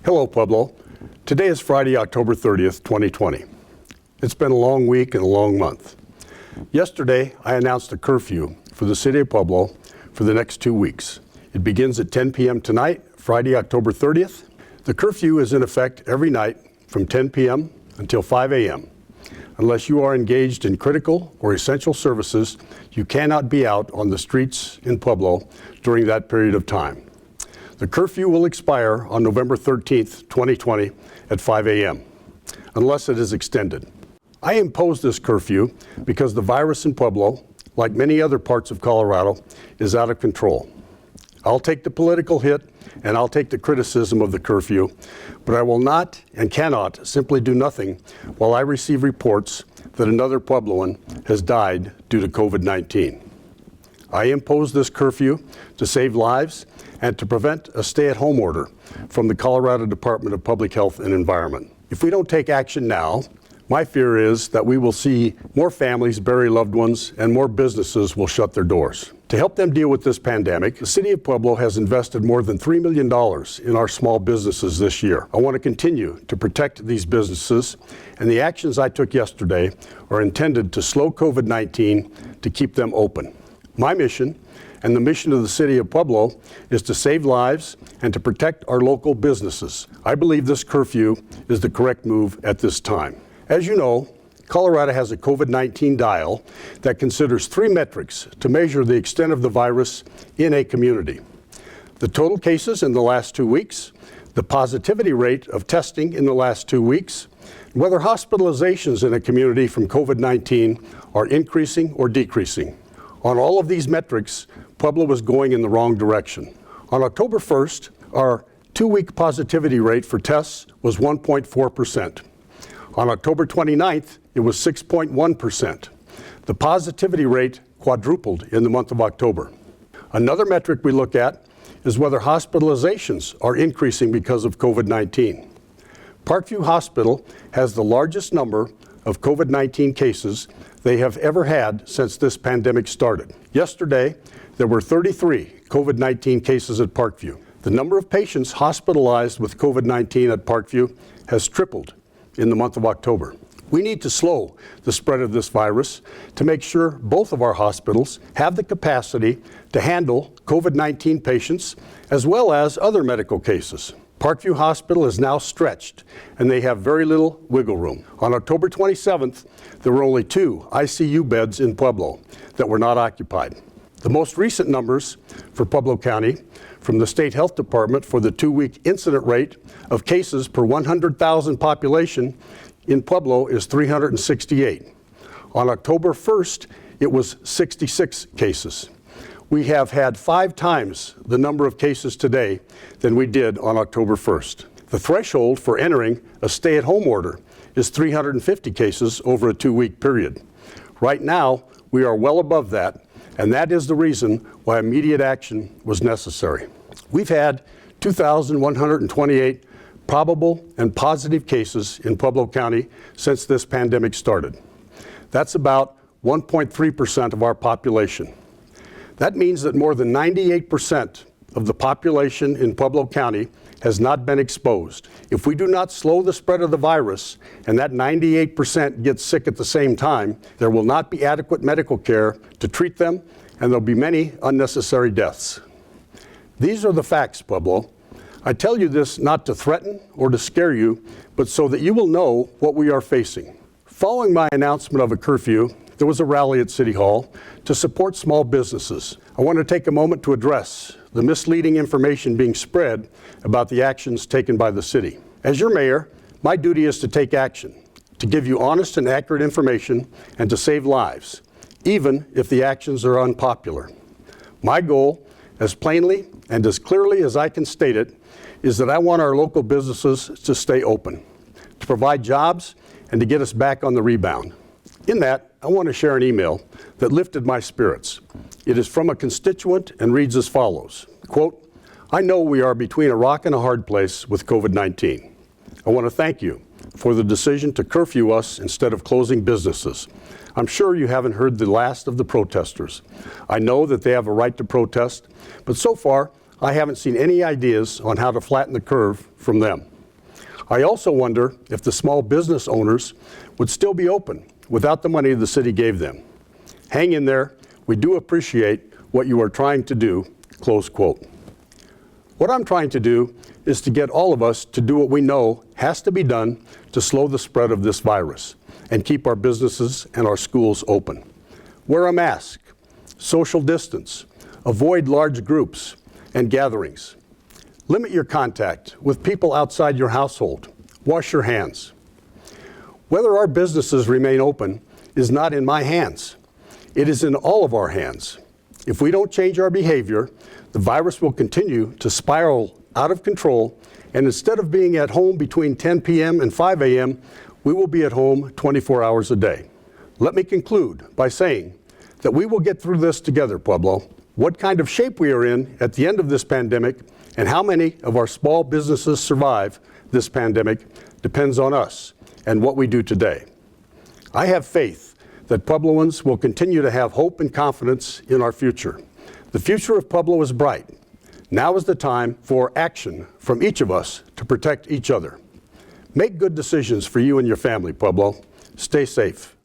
Hello, Pueblo. Today is Friday, October 30th, 2020. It's been a long week and a long month. Yesterday, I announced a curfew for the city of Pueblo for the next 2 weeks. It begins at 10 p.m. tonight, Friday, October 30th. The curfew is in effect every night from 10 p.m. until 5 a.m. Unless you are engaged in critical or essential services, you cannot be out on the streets in Pueblo during that period of time. The curfew will expire on November 13th, 2020 at 5 a.m., unless it is extended. I imposed this curfew because the virus in Pueblo, like many other parts of Colorado, is out of control. I'll take the political hit and I'll take the criticism of the curfew, but I will not and cannot simply do nothing while I receive reports that another Puebloan has died due to COVID-19. I imposed this curfew to save lives and to prevent a stay-at-home order from the Colorado Department of Public Health and Environment. If we don't take action now, my fear is that we will see more families bury loved ones and more businesses will shut their doors. To help them deal with this pandemic, the City of Pueblo has invested more than $3 million in our small businesses this year. I want to continue to protect these businesses, and the actions I took yesterday are intended to slow COVID-19 to keep them open. My mission and the mission of the City of Pueblo is to save lives and to protect our local businesses. I believe this curfew is the correct move at this time. As you know, Colorado has a COVID-19 dial that considers 3 metrics to measure the extent of the virus in a community: the total cases in the last 2 weeks, the positivity rate of testing in the last 2 weeks, and whether hospitalizations in a community from COVID-19 are increasing or decreasing. On all of these metrics, Pueblo was going in the wrong direction. On October 1st, our 2-week positivity rate for tests was 1.4%. On October 29th, it was 6.1%. The positivity rate quadrupled in the month of October. Another metric we look at is whether hospitalizations are increasing because of COVID-19. Parkview Hospital has the largest number of COVID-19 cases they have ever had since this pandemic started. Yesterday, there were 33 COVID-19 cases at Parkview. The number of patients hospitalized with COVID-19 at Parkview has tripled in the month of October. We need to slow the spread of this virus to make sure both of our hospitals have the capacity to handle COVID-19 patients as well as other medical cases. Parkview Hospital is now stretched and they have very little wiggle room. On October 27th, there were only 2 ICU beds in Pueblo that were not occupied. The most recent numbers for Pueblo County from the State Health Department for the 2-week incident rate of cases per 100,000 population in Pueblo is 368. On October 1st, it was 66 cases. We have had 5 times the number of cases today than we did on October 1st. The threshold for entering a stay-at-home order is 350 cases over a 2-week period. Right now, we are well above that, and that is the reason why immediate action was necessary. We've had 2,128 probable and positive cases in Pueblo County since this pandemic started. That's about 1.3% of our population. That means that more than 98% of the population in Pueblo County has not been exposed. If we do not slow the spread of the virus and that 98% gets sick at the same time, there will not be adequate medical care to treat them, and there'll be many unnecessary deaths. These are the facts, Pueblo. I tell you this not to threaten or to scare you, but so that you will know what we are facing. Following my announcement of a curfew, there was a rally at City Hall to support small businesses. I want to take a moment to address the misleading information being spread about the actions taken by the city. As your mayor, my duty is to take action, to give you honest and accurate information, and to save lives, even if the actions are unpopular. My goal, as plainly and as clearly as I can state it, is that I want our local businesses to stay open, to provide jobs, and to get us back on the rebound. In that, I want to share an email that lifted my spirits. It is from a constituent and reads as follows, quote, "I know we are between a rock and a hard place with COVID-19. I want to thank you for the decision to curfew us instead of closing businesses. I'm sure you haven't heard the last of the protesters. I know that they have a right to protest, but so far, I haven't seen any ideas on how to flatten the curve from them. I also wonder if the small business owners would still be open without the money the city gave them. Hang in there. We do appreciate what you are trying to do, close quote. What I'm trying to do is to get all of us to do what we know has to be done to slow the spread of this virus and keep our businesses and our schools open. Wear a mask, social distance, avoid large groups and gatherings. Limit your contact with people outside your household. Wash your hands. Whether our businesses remain open is not in my hands. It is in all of our hands. If we don't change our behavior, the virus will continue to spiral out of control, and instead of being at home between 10 p.m. and 5 a.m., we will be at home 24 hours a day. Let me conclude by saying that we will get through this together, Pueblo. What kind of shape we are in at the end of this pandemic and how many of our small businesses survive this pandemic depends on us and what we do today. I have faith that Puebloans will continue to have hope and confidence in our future. The future of Pueblo is bright. Now is the time for action from each of us to protect each other. Make good decisions for you and your family, Pueblo. Stay safe.